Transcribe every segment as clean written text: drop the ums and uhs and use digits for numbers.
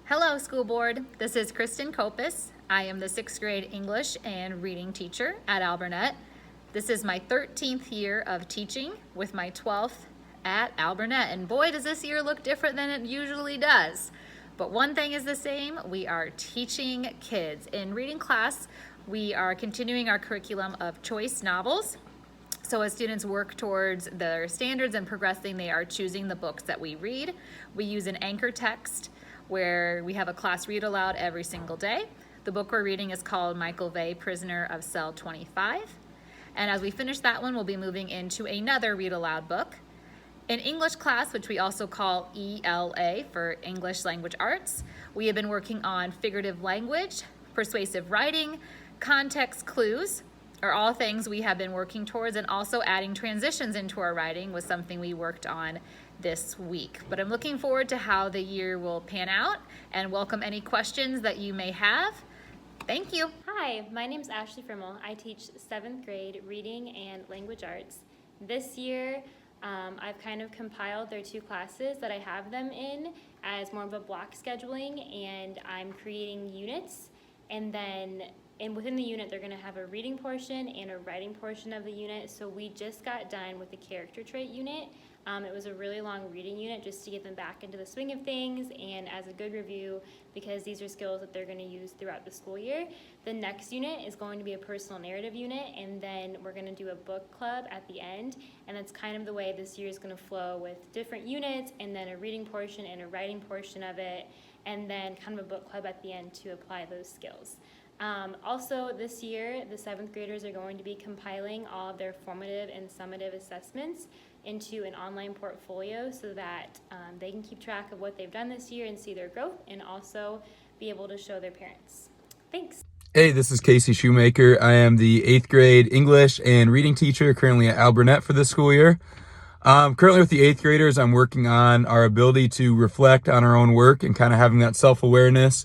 Hello, school board. This is Kristen Kopis. I am the 6th grade English and reading teacher at Alburnett. This is my 13th year of teaching with my 12th at Alburnett. And boy, does this year look different than it usually does. But one thing is the same, we are teaching kids. In reading class, we are continuing our curriculum of choice novels. So as students work towards their standards and progressing, they are choosing the books that we read. We use an anchor text where we have a class read aloud every single day. The book we're reading is called Michael Vey, Prisoner of Cell 25. And as we finish that one, we'll be moving into another read aloud book. In English class, which we also call ELA for English Language Arts, we have been working on figurative language, persuasive writing, context clues, are all things we have been working towards, and also adding transitions into our writing was something we worked on this week. But I'm looking forward to how the year will pan out and welcome any questions that you may have. Thank you. Hi, my name's Ashley Frimmel. I teach 7th grade reading and language arts. This year, I've kind of compiled their 2 classes that I have them in as more of a block scheduling, and I'm creating units, and then within the unit, they're going to have a reading portion and a writing portion of the unit. So we just got done with the character trait unit. It was a really long reading unit just to get them back into the swing of things and as a good review, because these are skills that they're going to use throughout the school year. The next unit is going to be a personal narrative unit, and then we're going to do a book club at the end. And that's kind of the way this year is going to flow, with different units and then a reading portion and a writing portion of it, and then kind of a book club at the end to apply those skills. Also this year, the 7th graders are going to be compiling all of their formative and summative assessments into an online portfolio so that they can keep track of what they've done this year and see their growth, and also be able to show their parents. Thanks. Hey, this is Casey Shoemaker. I am the 8th grade English and reading teacher currently at Alburnett for this school year. Currently with the 8th graders, I'm working on our ability to reflect on our own work and kind of having that self-awareness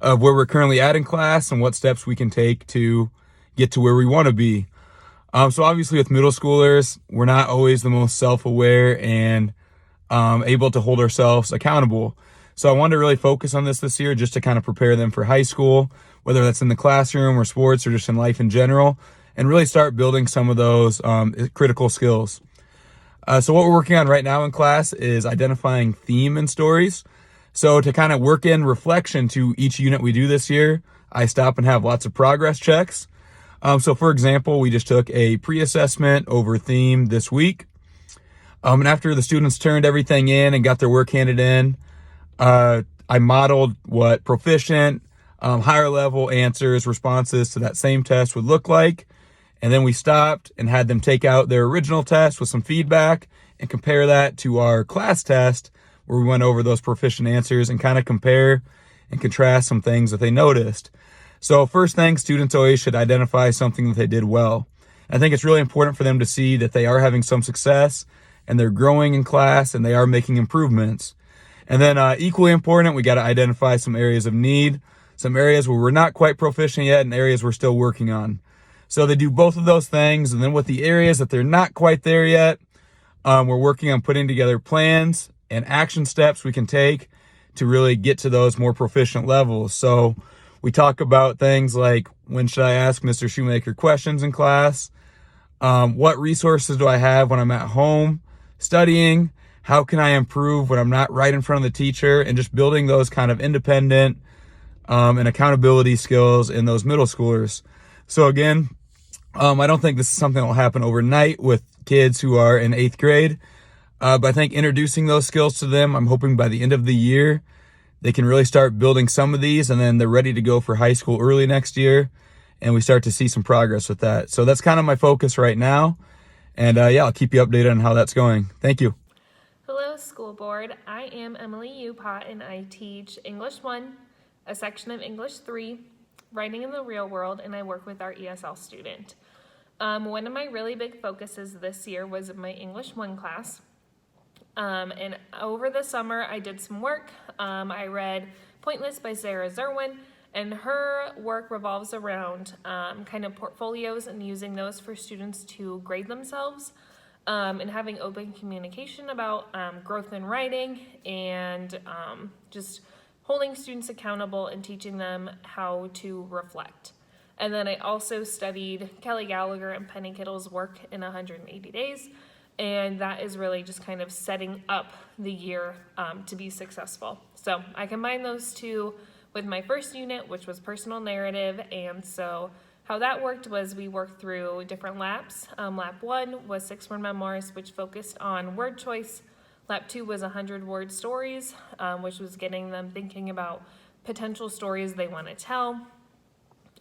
of where we're currently at in class and what steps we can take to get to where we want to be. So obviously with middle schoolers, we're not always the most self-aware and able to hold ourselves accountable. So I wanted to really focus on this year just to kind of prepare them for high school, whether that's in the classroom or sports or just in life in general, and really start building some of those critical skills. So what we're working on right now in class is identifying theme and stories. So to kind of work in reflection to each unit we do this year, I stop and have lots of progress checks. So for example, we just took a pre-assessment over theme this week. And after the students turned everything in and got their work handed in, I modeled what proficient, higher level answers, responses to that same test would look like. And then we stopped and had them take out their original test with some feedback and compare that to our class test, where we went over those proficient answers and kind of compare and contrast some things that they noticed. So first thing, students always should identify something that they did well. I think it's really important for them to see that they are having some success and they're growing in class and they are making improvements. And then equally important, we got to identify some areas of need, some areas where we're not quite proficient yet and areas we're still working on. So they do both of those things. And then with the areas that they're not quite there yet, we're working on putting together plans and action steps we can take to really get to those more proficient levels. So we talk about things like, when should I ask Mr. Shoemaker questions in class? What resources do I have when I'm at home studying? How can I improve when I'm not right in front of the teacher? And just building those kind of independent and accountability skills in those middle schoolers. So again, I don't think this is something that will happen overnight with kids who are in 8th grade. But I think introducing those skills to them, I'm hoping by the end of the year, they can really start building some of these, and then they're ready to go for high school early next year, and we start to see some progress with that. So that's kind of my focus right now. And yeah, I'll keep you updated on how that's going. Thank you. Hello, school board. I am Emily Upott, and I teach English 1, a section of English 3, writing in the real world, and I work with our ESL student. One of my really big focuses this year was my English 1 class. And over the summer, I did some work. I read Pointless by Sarah Zerwin, and her work revolves around kind of portfolios and using those for students to grade themselves, and having open communication about growth in writing and just holding students accountable and teaching them how to reflect. And then I also studied Kelly Gallagher and Penny Kittle's work in 180 days. And that is really just kind of setting up the year to be successful. So I combined those two with my first unit, which was personal narrative. And so how that worked was we worked through different laps. Lap 1 was 6-word memoirs, which focused on word choice. Lap 2 was 100-word stories, which was getting them thinking about potential stories they want to tell,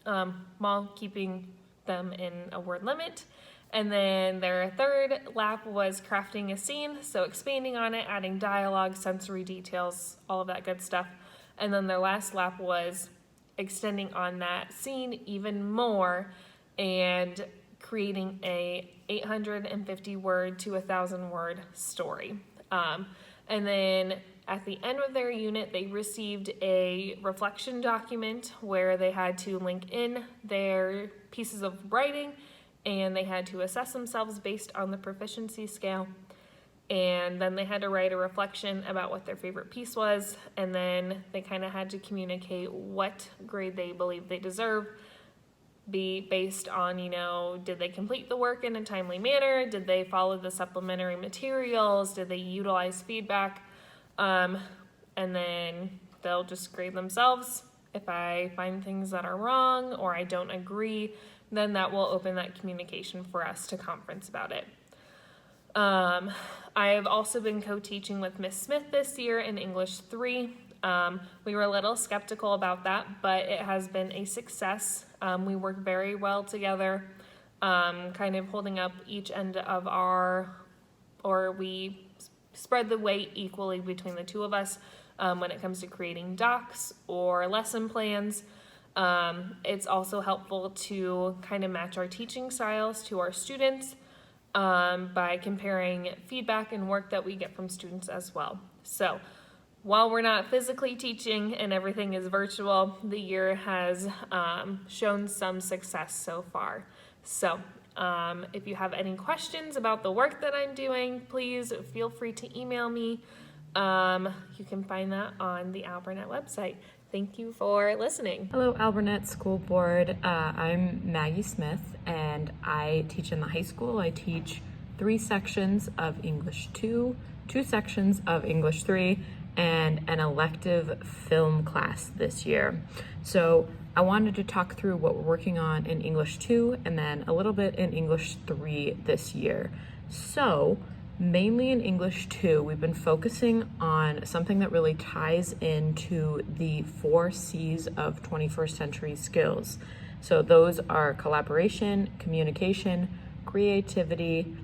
while keeping them in a word limit. And then their third lap was crafting a scene, so expanding on it, adding dialogue, sensory details, all of that good stuff. And then their last lap was extending on that scene even more and creating a 850-word to 1,000-word story. And then at the end of their unit, they received a reflection document where they had to link in their pieces of writing, and they had to assess themselves based on the proficiency scale. And then they had to write a reflection about what their favorite piece was, and then they kind of had to communicate what grade they believe they deserve, be based on, did they complete the work in a timely manner? Did they follow the supplementary materials? Did they utilize feedback? And then they'll just grade themselves. If I find things that are wrong or I don't agree, then that will open that communication for us to conference about it. I have also been co-teaching with Miss Smith this year in English 3. We were a little skeptical about that, but it has been a success. We work very well together, kind of holding up each end of we spread the weight equally between the two of us when it comes to creating docs or lesson plans. It's also helpful to kind of match our teaching styles to our students by comparing feedback and work that we get from students as well. So while we're not physically teaching and everything is virtual, the year has shown some success so far. So if you have any questions about the work that I'm doing, please feel free to email me. You can find that on the Alburnett website. Thank you for listening. Hello, Alburnett School Board. I'm Maggie Smith, and I teach in the high school. I teach 3 sections of English 2, 2 sections of English 3, and an elective film class this year. So I wanted to talk through what we're working on in English 2 and then a little bit in English 3 this year. So mainly in English 2, we've been focusing on something that really ties into the 4 C's of 21st century skills. So those are collaboration, communication, creativity,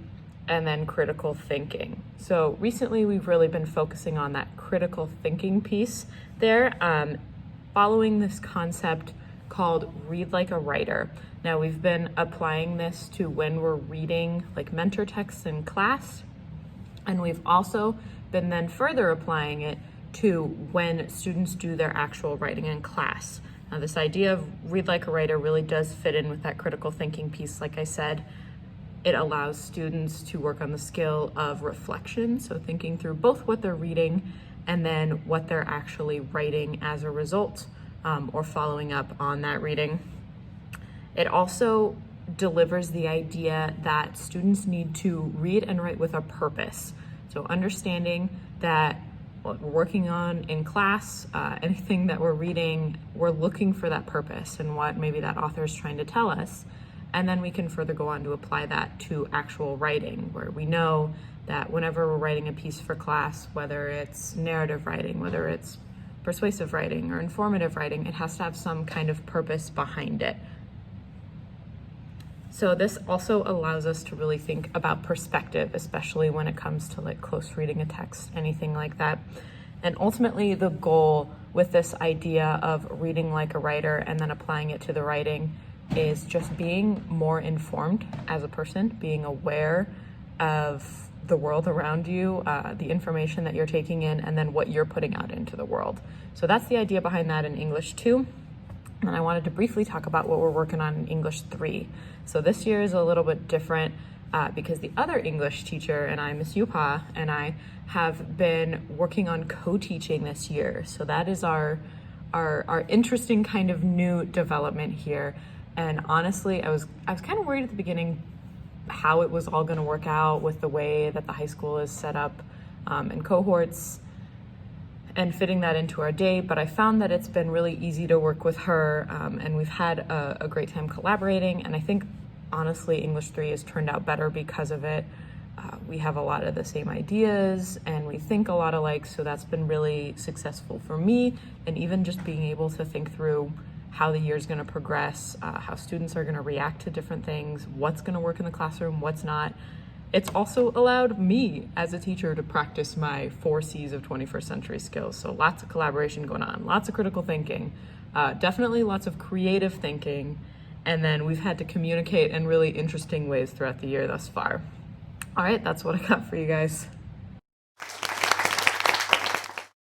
and then critical thinking. So recently we've really been focusing on that critical thinking piece there, following this concept called read like a writer. Now we've been applying this to when we're reading like mentor texts in class, and we've also been then further applying it to when students do their actual writing in class. Now this idea of read like a writer really does fit in with that critical thinking piece. Like I said, it allows students to work on the skill of reflection, so thinking through both what they're reading and then what they're actually writing as a result, or following up on that reading. It also delivers the idea that students need to read and write with a purpose. So understanding that what we're working on in class, anything that we're reading, we're looking for that purpose and what maybe that author is trying to tell us. And then we can further go on to apply that to actual writing, where we know that whenever we're writing a piece for class, whether it's narrative writing, whether it's persuasive writing or informative writing, it has to have some kind of purpose behind it. So this also allows us to really think about perspective, especially when it comes to like close reading a text, anything like that. And ultimately the goal with this idea of reading like a writer and then applying it to the writing is just being more informed as a person, being aware of the world around you, the information that you're taking in, and then what you're putting out into the world. So that's the idea behind that in English 2. And I wanted to briefly talk about what we're working on in English 3. So this year is a little bit different. because the other English teacher and I, Miss Yupa, and I have been working on co-teaching this year. So that is our interesting kind of new development here. And honestly, I was kind of worried at the beginning how it was all going to work out with the way that the high school is set up in cohorts and fitting that into our day, but I found that it's been really easy to work with her, and we've had a great time collaborating, and I think honestly English 3 has turned out better because of it. We have a lot of the same ideas and we think a lot alike, so that's been really successful for me, and even just being able to think through how the year's going to progress, how students are going to react to different things, what's going to work in the classroom, what's not. It's also allowed me as a teacher to practice my 4 C's of 21st century skills. So lots of collaboration going on, lots of critical thinking, definitely lots of creative thinking, and then we've had to communicate in really interesting ways throughout the year thus far. All right, that's what I got for you guys.